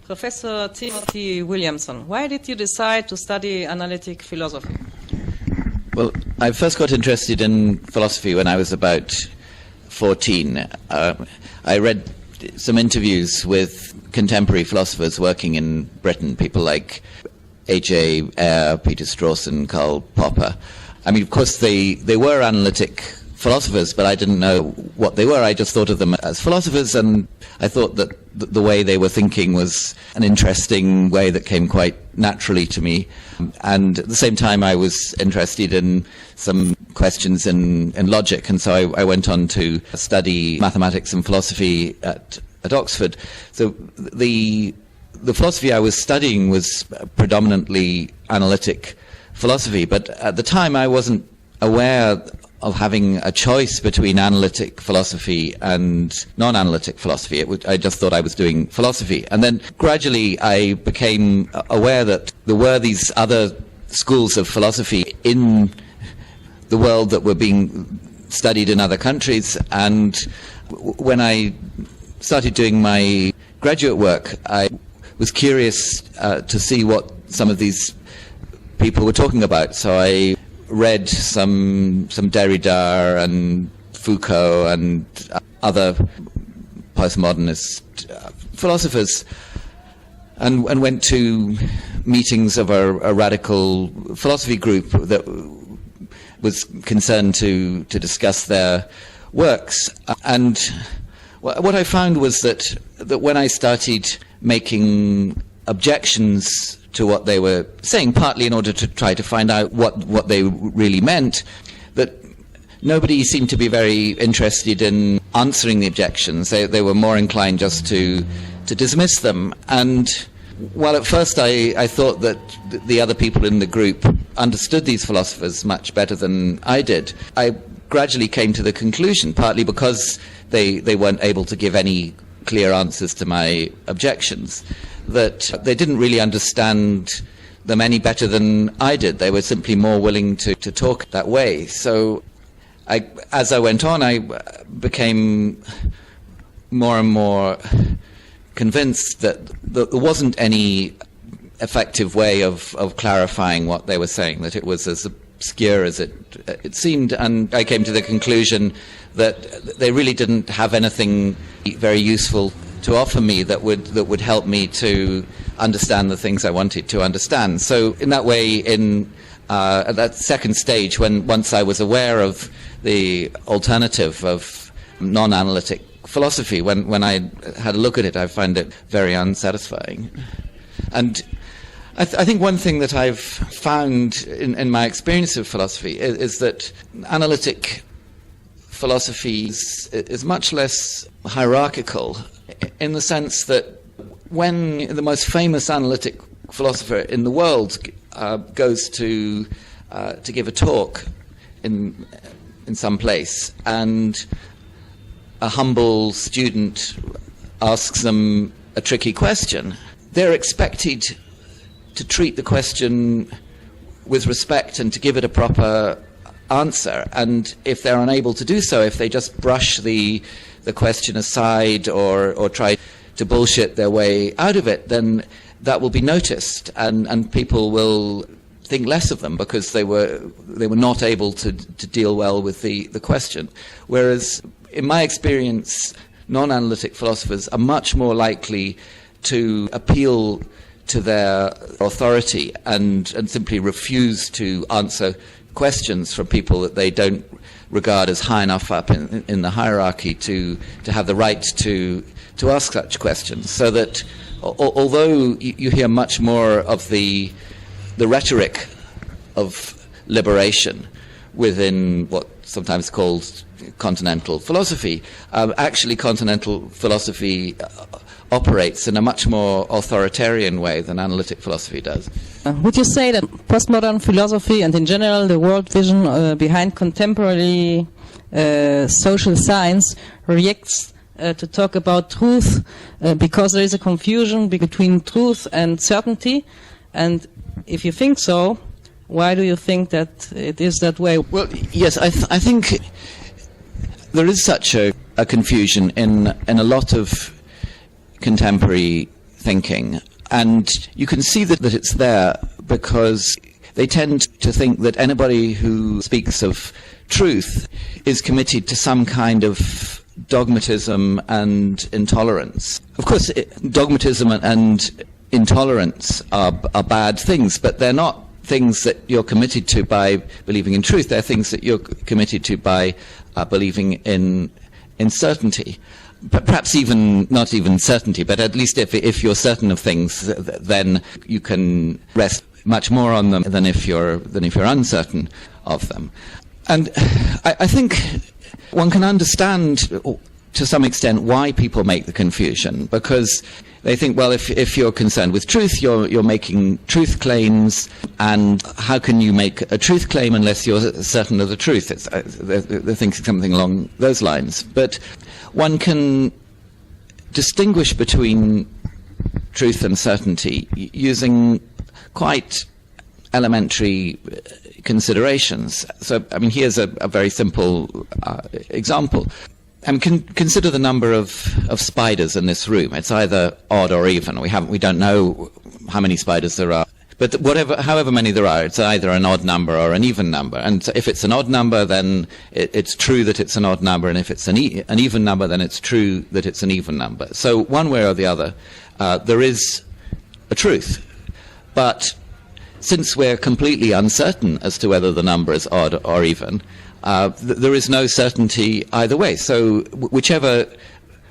Professor Timothy Williamson, why did you decide to study analytic philosophy? Well, I first got interested in philosophy when I was about 14. I read some interviews with contemporary philosophers working in Britain, people like A.J. Ayer, Peter Strawson, Karl Popper. I mean, of course, they were analytic philosophers, but I didn't know what they were. I just thought of them as philosophers, and I thought that the way they were thinking was an interesting way that came quite naturally to me. And at the same time, I was interested in some questions in logic, and so I went on to study mathematics and philosophy at Oxford. So the philosophy I was studying was predominantly analytic philosophy, but at the time I wasn't aware of having a choice between analytic philosophy and non-analytic philosophy. I just thought I was doing philosophy. And then gradually I became aware that there were these other schools of philosophy in the world that were being studied in other countries. And when I started doing my graduate work, I was curious to see what some of these people were talking about. So I read some Derrida and Foucault and other postmodernist philosophers, and went to meetings of a radical philosophy group that was concerned to discuss their works. And what I found was that when I started making objections to what they were saying, partly in order to try to find out what they really meant, that nobody seemed to be very interested in answering the objections. They were more inclined just to dismiss them. And while at first I thought that the other people in the group understood these philosophers much better than I did, I gradually came to the conclusion, partly because they weren't able to give any clear answers to my objections, that they didn't really understand them any better than I did. They were simply more willing to talk that way. So as I went on, I became more and more convinced that there wasn't any effective way of clarifying what they were saying, that it was as obscure as it seemed. And I came to the conclusion that they really didn't have anything very useful to offer me that would help me to understand the things I wanted to understand. So in that way, at that second stage, once I was aware of the alternative of non-analytic philosophy, when I had a look at it, I found it very unsatisfying. And I think one thing that I've found in my experience of philosophy is that analytic philosophy is much less hierarchical, in the sense that when the most famous analytic philosopher in the world goes to give a talk in some place, and a humble student asks them a tricky question, they're expected to treat the question with respect and to give it a proper answer. And if they're unable to do so, if they just brush the question aside or try to bullshit their way out of it, then that will be noticed, and people will think less of them because they were not able to deal well with the question. Whereas in my experience, non-analytic philosophers are much more likely to appeal to their authority and simply refuse to answer questions from people that they don't regard as high enough up in the hierarchy to have the right to ask such questions. So that although you hear much more of the rhetoric of liberation within what sometimes called continental philosophy, actually continental philosophy operates in a much more authoritarian way than analytic philosophy does. Would you say that postmodern philosophy and in general the world vision behind contemporary social science reacts to talk about truth because there is a confusion between truth and certainty? And if you think so, why do you think that it is that way? Well, yes, I think there is such a confusion in a lot of contemporary thinking. And you can see that it's there because they tend to think that anybody who speaks of truth is committed to some kind of dogmatism and intolerance. Of course, dogmatism and intolerance are bad things, but they're not things that you're committed to by believing in truth. They're things that you're committed to by believing in certainty. Perhaps even not even certainty, but at least if you're certain of things, then you can rest much more on them than if you're uncertain of them. And I think one can understand to some extent why people make the confusion, because they think, well, if you're concerned with truth, you're making truth claims, and how can you make a truth claim unless you're certain of the truth? They're thinking something along those lines. But one can distinguish between truth and certainty using quite elementary considerations. So, I mean, here's a very simple example. Consider the number of spiders in this room. It's either odd or even. We don't know how many spiders there are. But however many there are, it's either an odd number or an even number. And so if it's an odd number, then it's true that it's an odd number. And if it's an even number, then it's true that it's an even number. So one way or the other, there is a truth. But since we're completely uncertain as to whether the number is odd or even, there is no certainty either way. So whichever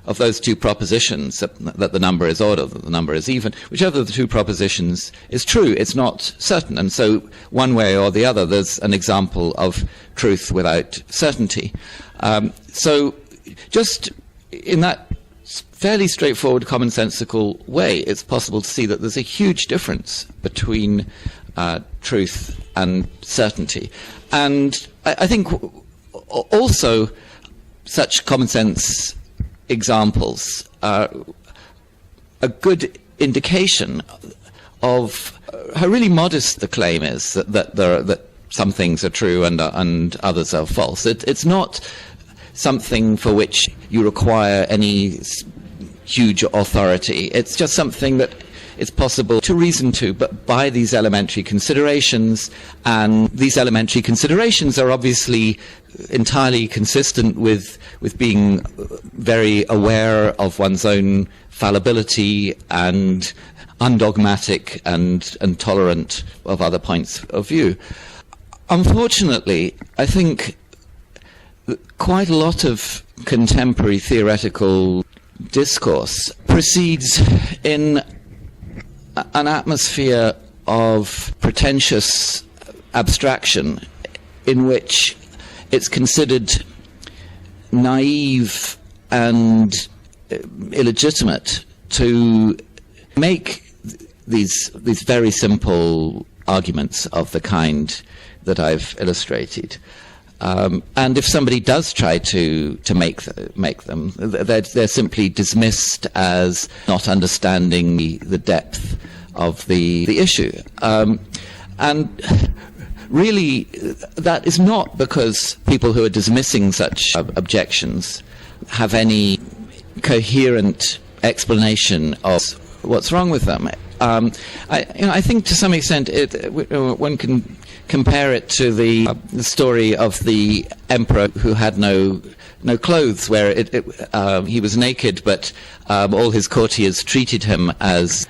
of those two propositions, that the number is odd or that the number is even, whichever of the two propositions is true, it's not certain. And so one way or the other, there's an example of truth without certainty. So just in that fairly straightforward, commonsensical way, it's possible to see that there's a huge difference between truth and certainty. And I think also such common sense examples are a good indication of how really modest the claim is that some things are true and others are false. It's not something for which you require any huge authority. It's just something that it's possible to reason to, but by these elementary considerations. And these elementary considerations are obviously entirely consistent with being very aware of one's own fallibility and undogmatic and tolerant of other points of view. Unfortunately, I think quite a lot of contemporary theoretical discourse proceeds in an atmosphere of pretentious abstraction in which it's considered naive and illegitimate to make these very simple arguments of the kind that I've illustrated. And if somebody does try to make them, they're simply dismissed as not understanding the depth of the issue. And really, that is not because people who are dismissing such objections have any coherent explanation of what's wrong with them. I think to some extent one can compare it to the story of the emperor who had no clothes, where he was naked, but all his courtiers treated him as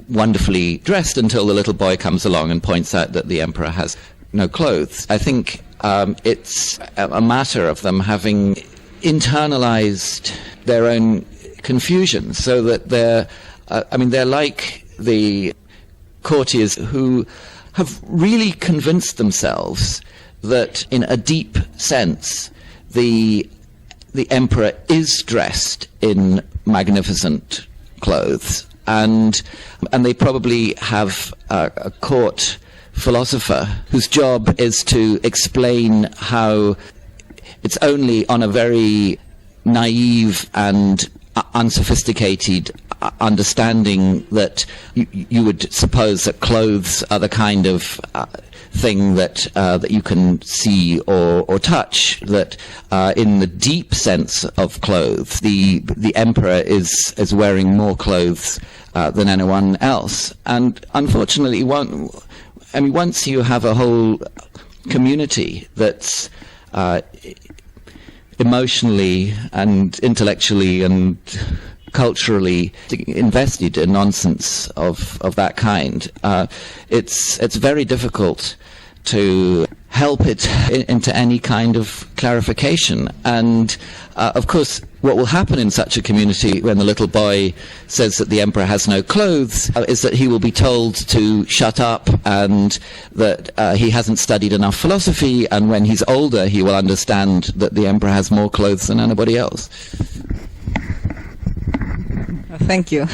wonderfully dressed until the little boy comes along and points out that the emperor has no clothes. I think it's a matter of them having internalized their own confusion, so that they're like the courtiers who have really convinced themselves that in a deep sense the emperor is dressed in magnificent clothes, and they probably have a court philosopher whose job is to explain how it's only on a very naive and unsophisticated understanding that you would suppose that clothes are the kind of thing that that you can see or touch, that in the deep sense of clothes, the emperor is wearing more clothes than anyone else. And unfortunately, once you have a whole community that's emotionally and intellectually and culturally invested in nonsense of that kind, it's very difficult to help it into any kind of clarification. And of course, what will happen in such a community when the little boy says that the emperor has no clothes is that he will be told to shut up and that he hasn't studied enough philosophy, and when he's older he will understand that the emperor has more clothes than anybody else. Thank you.